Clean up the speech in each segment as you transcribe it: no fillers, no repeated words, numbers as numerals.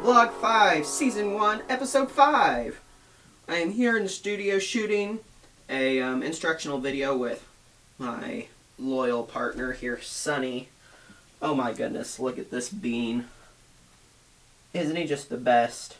Vlog 5, Season 1, Episode 5. I am here in the studio shooting a instructional video with my loyal partner here, Sunny. Oh my goodness, look at this bean. Isn't he just the best?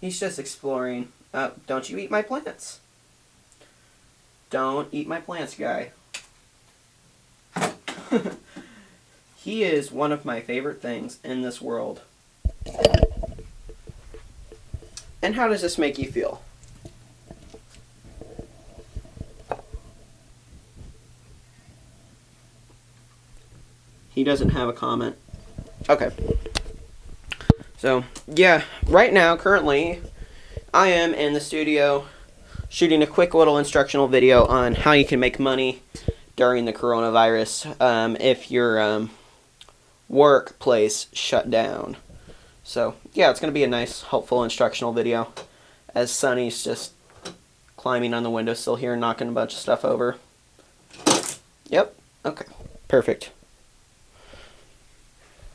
He's just exploring. Don't you eat my plants. Don't eat my plants, guy. He is one of my favorite things in this world. And how does this make you feel? He doesn't have a comment. Okay. So, yeah, right now, currently, I am in the studio shooting a quick little instructional video on how you can make money during the coronavirus if your workplace shut down. So, yeah, it's going to be a nice, helpful instructional video as Sunny's just climbing on the windowsill here and knocking a bunch of stuff over. Yep, okay, perfect.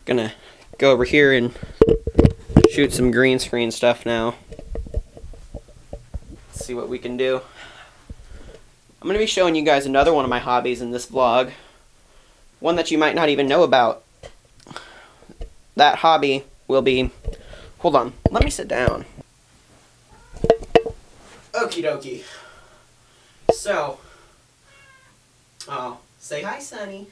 Gonna go over here and shoot some green screen stuff now. Let's see what we can do. I'm going to be showing you guys another one of my hobbies in this vlog. One that you might not even know about. That hobby will be... Hold on, let me sit down. Okie dokie. So... Oh, say hi, Sunny.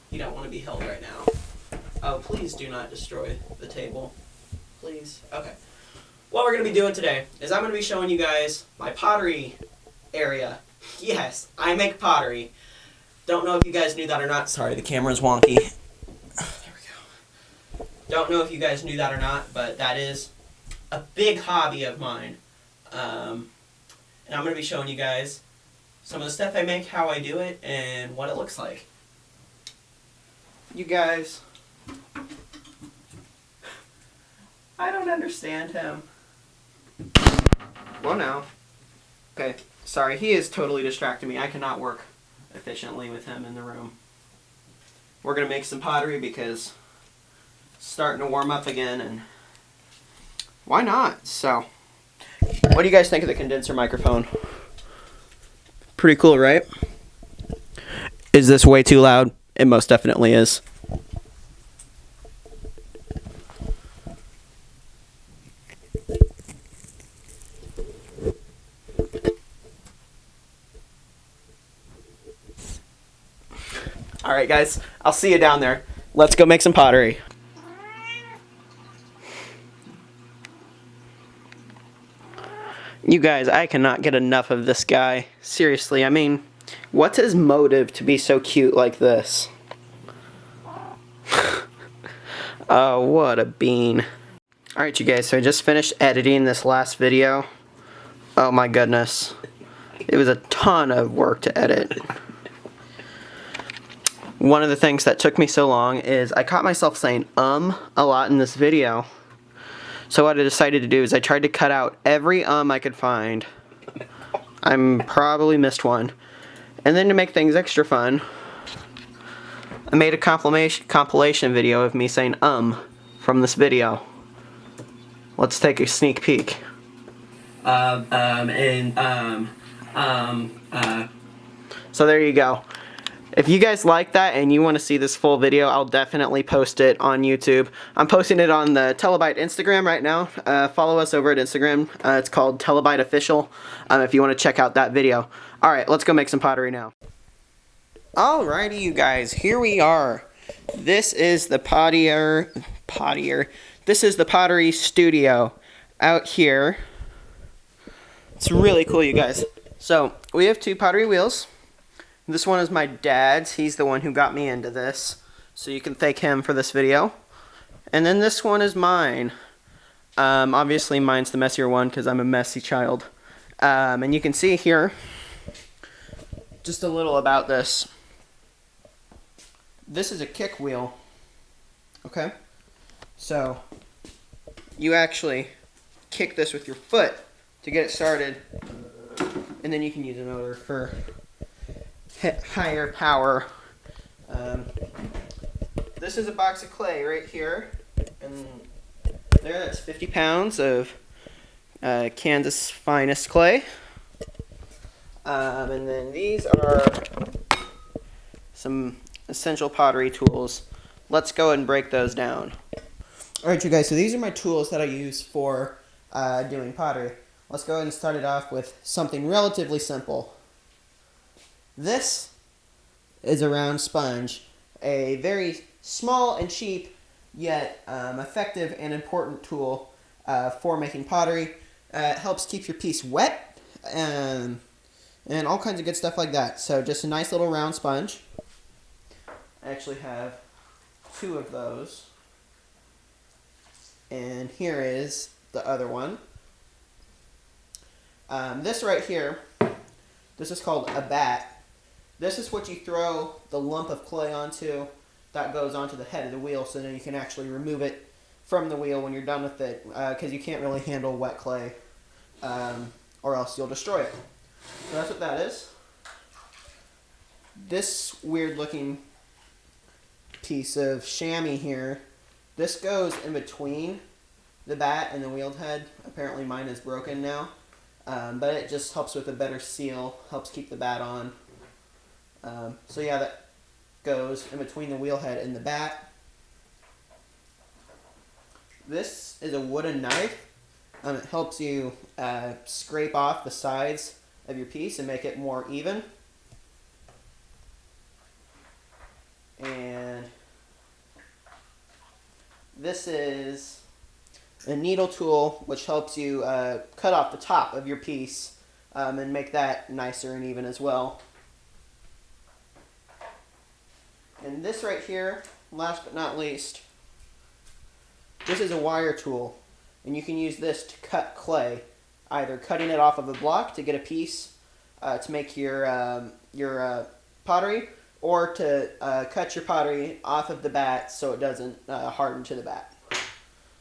You don't want to be held right now. Oh, please do not destroy the table. Please. Okay. What we're going to be doing today is I'm going to be showing you guys my pottery area. Yes, I make pottery. Don't know if you guys knew that or not. Sorry, the camera's wonky. There we go. Don't know if you guys knew that or not, but that is a big hobby of mine. And I'm going to be showing you guys some of the stuff I make, how I do it, and what it looks like. You guys, I don't understand him. Well, now. Okay, sorry, he is totally distracting me. I cannot work efficiently with him in the room. We're going to make some pottery because it's starting to warm up again, and why not? So, what do you guys think of the condenser microphone? Pretty cool, right? Is this way too loud? It most definitely is. Alright guys, I'll see you down there. Let's go make some pottery. You guys, I cannot get enough of this guy. Seriously, I mean, what's his motive to be so cute like this? Oh, what a bean. Alright you guys, so I just finished editing this last video. Oh my goodness. It was a ton of work to edit. One of the things that took me so long is I caught myself saying a lot in this video. So what I decided to do is I tried to cut out every I could find. I probably missed one. And then to make things extra fun, I made a compilation video of me saying from this video. Let's take a sneak peek. So there you go. If you guys like that and you want to see this full video, I'll definitely post it on YouTube. I'm posting it on the TeleByte Instagram right now. Follow us over at Instagram. It's called TeleByte Official if you want to check out that video. Alright, let's go make some pottery now. Alrighty, you guys. Here we are. This is the This is the pottery studio out here. It's really cool, you guys. So, we have two pottery wheels. This one is my dad's. He's the one who got me into this. So you can thank him for this video. And then this one is mine. Obviously mine's the messier one because I'm a messy child. And you can see here just a little about this. This is a kick wheel. Okay? So you actually kick this with your foot to get it started. And then you can use a motor for higher power this is a box of clay right here, and there, that's 50 pounds of Kansas finest clay. And then these are some essential pottery tools. Let's go ahead and break those down. Alright, you guys, so these are my tools that I use for doing pottery. Let's go ahead and start it off with something relatively simple. This is a round sponge, a very small and cheap, yet effective and important tool for making pottery. It helps keep your piece wet and all kinds of good stuff like that. So just a nice little round sponge. I actually have 2 of those. And here is the other one. This right here, this is called a bat. This is what you throw the lump of clay onto that goes onto the head of the wheel, so then you can actually remove it from the wheel when you're done with it, because you can't really handle wet clay, or else you'll destroy it. So that's what that is. This weird looking piece of chamois here, this goes in between the bat and the wheeled head. Apparently mine is broken now, but it just helps with a better seal, helps keep the bat on. So yeah, that goes in between the wheel head and the bat. This is a wooden knife. It helps you scrape off the sides of your piece and make it more even. And this is a needle tool which helps you cut off the top of your piece and make that nicer and even as well. And this right here, last but not least, this is a wire tool, and you can use this to cut clay, either cutting it off of a block to get a piece to make your pottery, or to cut your pottery off of the bat so it doesn't harden to the bat.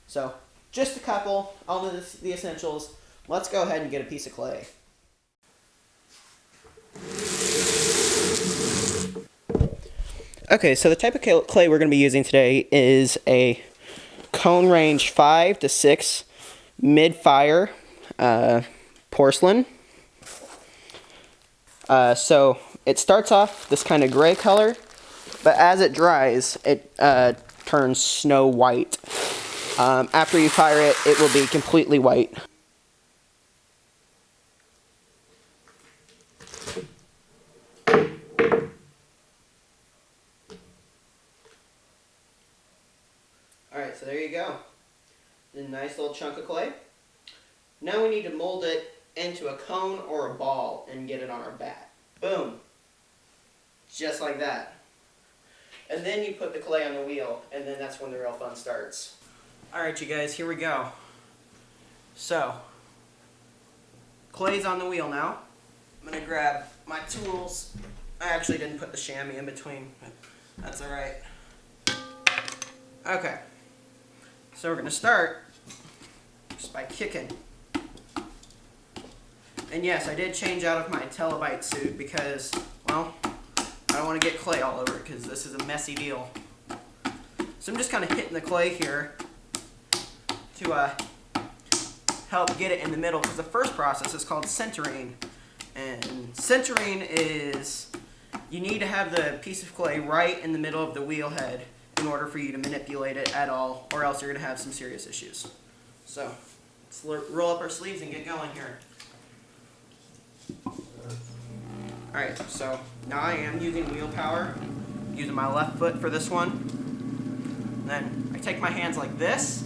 So just a couple, all of the essentials. Let's go ahead and get a piece of clay. Okay, so the type of clay we're going to be using today is a cone range 5 to 6 mid-fire porcelain. So it starts off this kind of gray color, but as it dries, it turns snow white. After you fire it, it will be completely white. Alright, so there you go. A nice little chunk of clay. Now we need to mold it into a cone or a ball and get it on our bat. Boom. Just like that. And then you put the clay on the wheel, and then that's when the real fun starts. Alright, you guys, here we go. So, clay's on the wheel now. I'm going to grab my tools. I actually didn't put the chamois in between, but that's alright. Okay. So we're going to start just by kicking. And yes, I did change out of my TeleByte suit because, well, I don't want to get clay all over it because this is a messy deal. So I'm just kind of hitting the clay here to help get it in the middle, because the first process is called centering. And centering is, you need to have the piece of clay right in the middle of the wheel head in order for you to manipulate it at all, or else you're going to have some serious issues. So, let's roll up our sleeves and get going here. Alright, so now I am using wheel power, using my left foot for this one. Then I take my hands like this,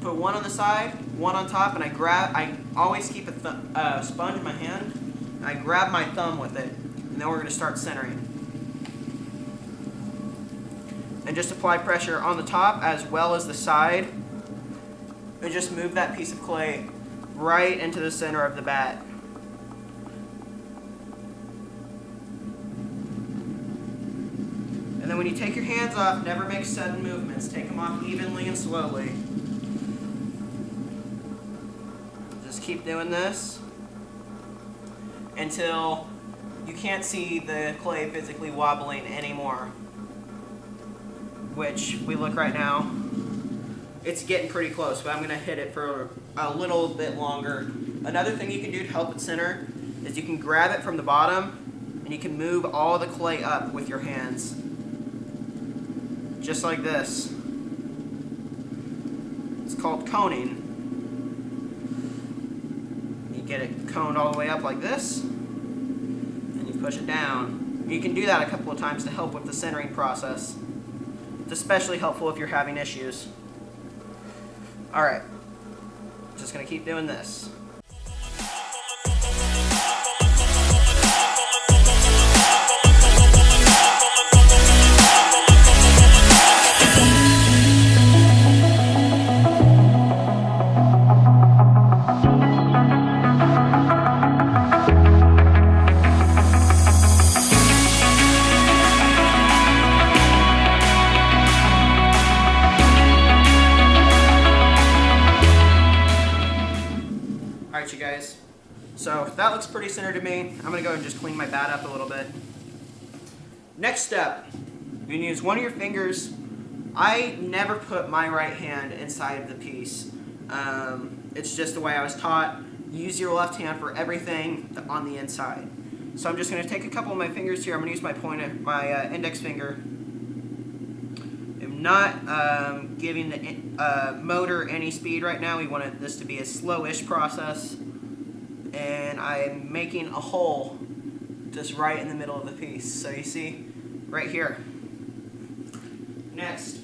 put one on the side, one on top, and I always keep a sponge in my hand, and I grab my thumb with it, and then we're going to start centering. And just apply pressure on the top as well as the side, and just move that piece of clay right into the center of the bat. And then when you take your hands off, never make sudden movements. Take them off evenly and slowly. Just keep doing this until you can't see the clay physically wobbling anymore. which we look right now, it's getting pretty close, but I'm gonna hit it for a little bit longer. Another thing you can do to help it center is you can grab it from the bottom and you can move all the clay up with your hands. Just like this. It's called coning. You get it coned all the way up like this, and you push it down. You can do that a couple of times to help with the centering process. It's especially helpful if you're having issues. Alright, just gonna keep doing this. Alright, you guys, so that looks pretty centered to me. I'm going to go and just clean my bat up a little bit. Next step, you can use one of your fingers. I never put my right hand inside of the piece. It's just the way I was taught. Use your left hand for everything on the inside. So I'm just going to take a couple of my fingers here. I'm going to use my index finger. I'm not giving the motor any speed right now. We want this to be a slow-ish process. And I'm making a hole just right in the middle of the piece. So you see, right here. Next,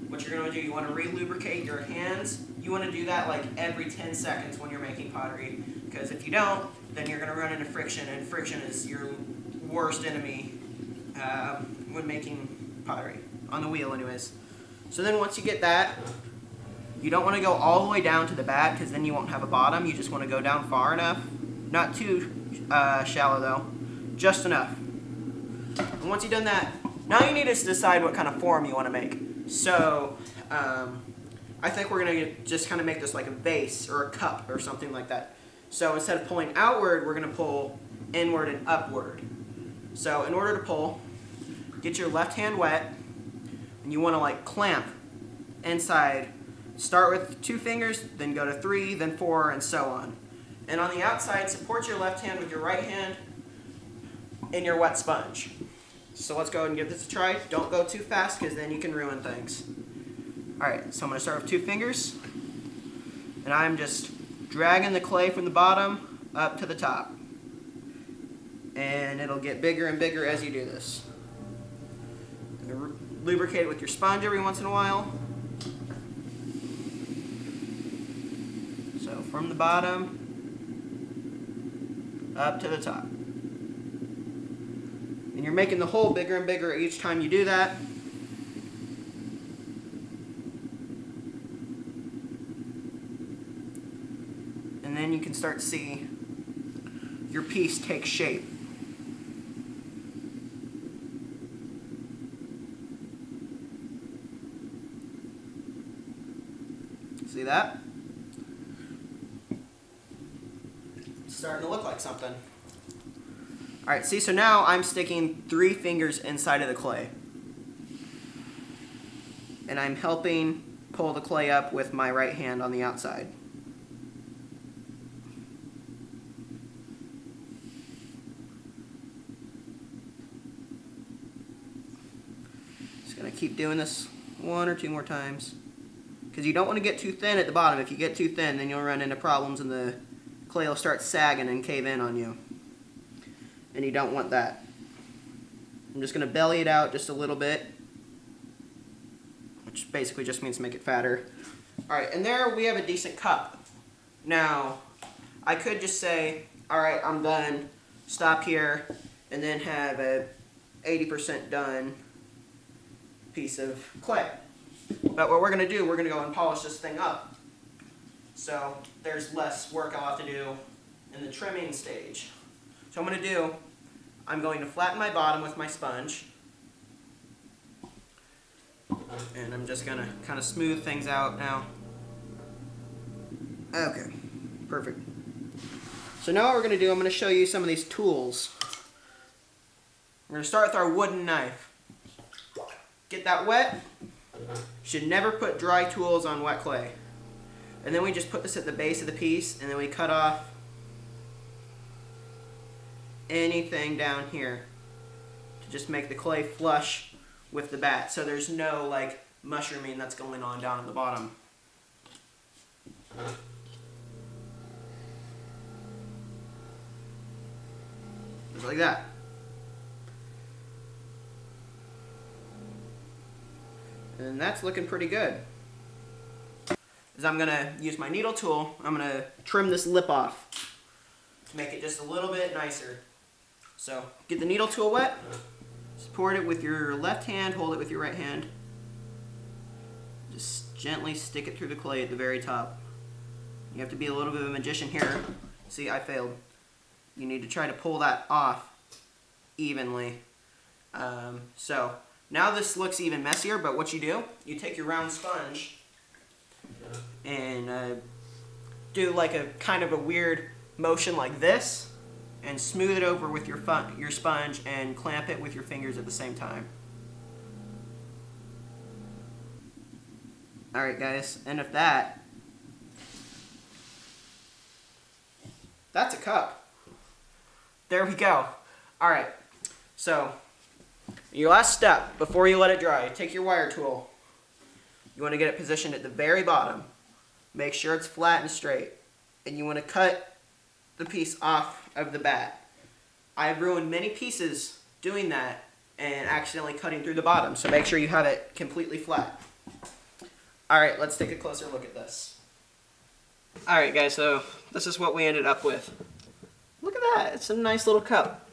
what you're going to do, you want to re-lubricate your hands. You want to do that like every 10 seconds when you're making pottery. Because if you don't, then you're going to run into friction, and friction is your worst enemy when making pottery, on the wheel anyways. So then once you get that, you don't want to go all the way down to the bat because then you won't have a bottom. You just want to go down far enough. Not too shallow though, just enough. And once you've done that, now you need to decide what kind of form you want to make. So I think we're going to just kind of make this like a vase or a cup or something like that. So instead of pulling outward, we're going to pull inward and upward. So in order to pull, get your left hand wet, and you want to like clamp inside. Start with 2 fingers, then go to 3, then 4, and so on. And on the outside, support your left hand with your right hand in your wet sponge. So let's go ahead and give this a try. Don't go too fast because then you can ruin things. Alright, so I'm going to start with 2 fingers. And I'm just dragging the clay from the bottom up to the top. And it'll get bigger and bigger as you do this. Lubricate it with your sponge every once in a while. So from the bottom up to the top. And you're making the hole bigger and bigger each time you do that. And then you can start to see your piece take shape. See that? It's starting to look like something. Alright, see, so now I'm sticking 3 fingers inside of the clay. And I'm helping pull the clay up with my right hand on the outside. Just going to keep doing this 1 or 2 more times. Because you don't want to get too thin at the bottom. If you get too thin, then you'll run into problems and the clay will start sagging and cave in on you. And you don't want that. I'm just going to belly it out just a little bit, which basically just means make it fatter. Alright, and there we have a decent cup. Now, I could just say, alright, I'm done, stop here, and then have a 80% done piece of clay. But what we're going to do, we're going to go and polish this thing up. So there's less work I'll have to do in the trimming stage. So what I'm going to flatten my bottom with my sponge. And I'm just going to kind of smooth things out now. Okay, perfect. So now what we're going to do, I'm going to show you some of these tools. We're going to start with our wooden knife. Get that wet. should never put dry tools on wet clay. And then we just put this at the base of the piece, and then we cut off anything down here to just make the clay flush with the bat, so there's no like mushrooming that's going on down at the bottom. Just like that. And that's looking pretty good. As I'm gonna use my needle tool, I'm gonna trim this lip off to make it just a little bit nicer. So get the needle tool wet, support it with your left hand, hold it with your right hand. Just gently stick it through the clay at the very top. You have to be a little bit of a magician here. See, I failed. You need to try to pull that off evenly. So now this looks even messier, but what you do, you take your round sponge and do like a kind of a weird motion like this, and smooth it over with your sponge and clamp it with your fingers at the same time. Alright guys, and if that's a cup. There we go. Alright, so your last step before you let it dry, take your wire tool. You want to get it positioned at the very bottom. Make sure it's flat and straight. And you want to cut the piece off of the bat. I've ruined many pieces doing that and accidentally cutting through the bottom, so make sure you have it completely flat. Alright, let's take a closer look at this. Alright guys, so this is what we ended up with. Look at that, it's a nice little cup.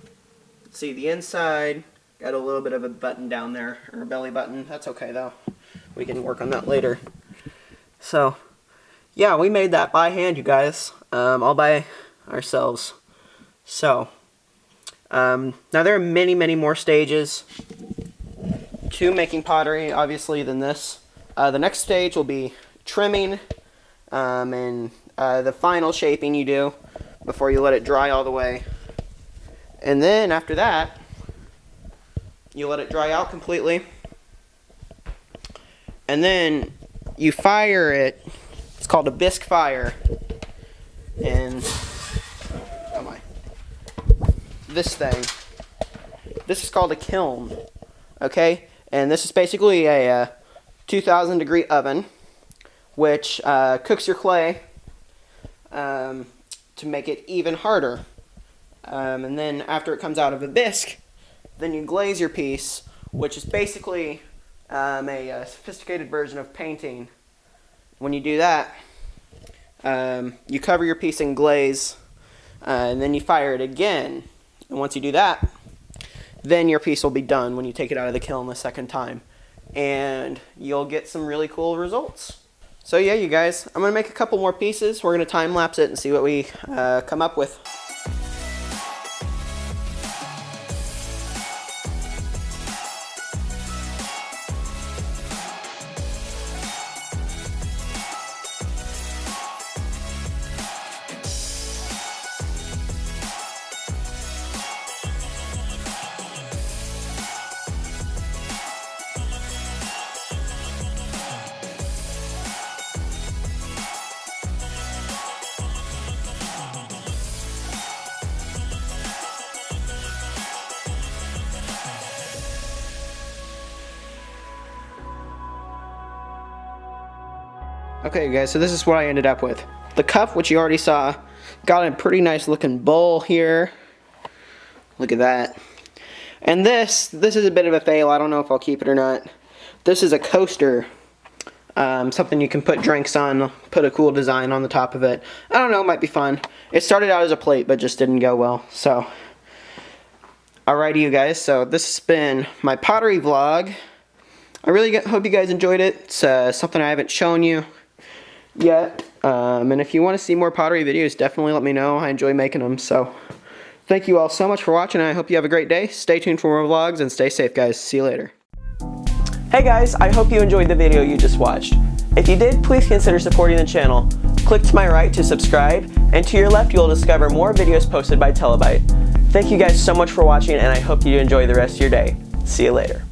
Let's see, the inside got a little bit of a button down there, or a belly button. That's okay though. We can work on that later. So, yeah, we made that by hand, you guys. All by ourselves. So, now there are many, many more stages to making pottery, obviously, than this. The next stage will be trimming, and the final shaping you do before you let it dry all the way. And then after that, you let it dry out completely. And then you fire it. It's called a bisque fire. And oh my, this thing. This is called a kiln. Okay, and this is basically a 2,000 degree oven, which cooks your clay to make it even harder. And then after it comes out of a bisque, then you glaze your piece, which is basically a sophisticated version of painting. When you do that, you cover your piece in glaze, and then you fire it again. And once you do that, then your piece will be done when you take it out of the kiln the second time. And you'll get some really cool results. So yeah, you guys, I'm going to make a couple more pieces. We're going to time lapse it and see what we come up with. Okay guys, so this is what I ended up with. The cup, which you already saw, got a pretty nice looking bowl here. Look at that. And this is a bit of a fail. I don't know if I'll keep it or not. This is a coaster. Something you can put drinks on, put a cool design on the top of it. I don't know, it might be fun. It started out as a plate, but just didn't go well. So, alrighty you guys, so this has been my pottery vlog. I really hope you guys enjoyed it. It's something I haven't shown you yet, and if you want to see more pottery videos, definitely let me know. I enjoy making them. So thank you all so much for watching, and I hope you have a great day. Stay tuned for more vlogs, and stay safe guys. See you later. Hey guys, I hope you enjoyed the video you just watched. If you did, please consider supporting the channel. Click to my right to subscribe, and to your left you will discover more videos posted by TeleByte. Thank you guys so much for watching, and I hope you enjoy the rest of your day. See you later.